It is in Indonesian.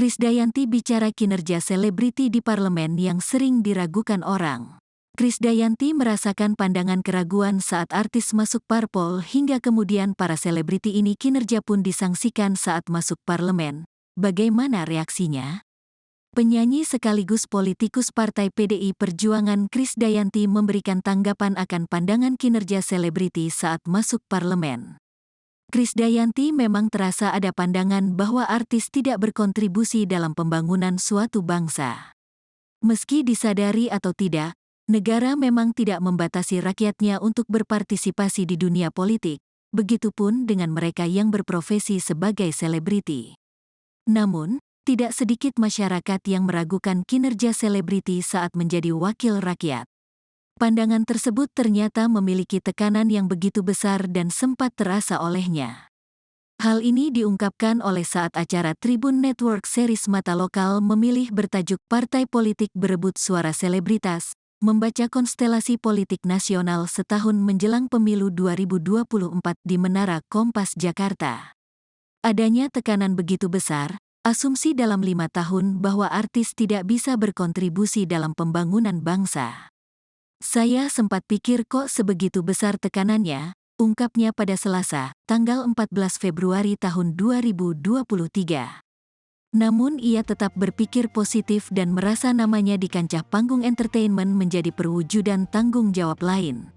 Krisdayanti bicara kinerja selebriti di parlemen yang sering diragukan orang. Krisdayanti merasakan pandangan keraguan saat artis masuk parpol hingga kemudian para selebriti ini kinerja pun disangsikan saat masuk parlemen. Bagaimana reaksinya? Penyanyi sekaligus politikus Partai PDI Perjuangan Krisdayanti memberikan tanggapan akan pandangan kinerja selebriti saat masuk parlemen. Krisdayanti memang terasa ada pandangan bahwa artis tidak berkontribusi dalam pembangunan suatu bangsa. Meski disadari atau tidak, negara memang tidak membatasi rakyatnya untuk berpartisipasi di dunia politik, begitupun dengan mereka yang berprofesi sebagai selebriti. Namun, tidak sedikit masyarakat yang meragukan kinerja selebriti saat menjadi wakil rakyat. Pandangan tersebut ternyata memiliki tekanan yang begitu besar dan sempat terasa olehnya. Hal ini diungkapkan oleh saat acara Tribun Network series Mata Lokal memilih bertajuk Partai Politik Berebut Suara Selebritas, membaca konstelasi politik nasional setahun menjelang pemilu 2024 di Menara Kompas Jakarta. Adanya tekanan begitu besar, asumsi dalam 5 tahun bahwa artis tidak bisa berkontribusi dalam pembangunan bangsa. Saya sempat pikir kok sebegitu besar tekanannya, ungkapnya pada Selasa, tanggal 14 Februari tahun 2023. Namun ia tetap berpikir positif dan merasa namanya di kancah panggung entertainment menjadi perwujudan tanggung jawab lain.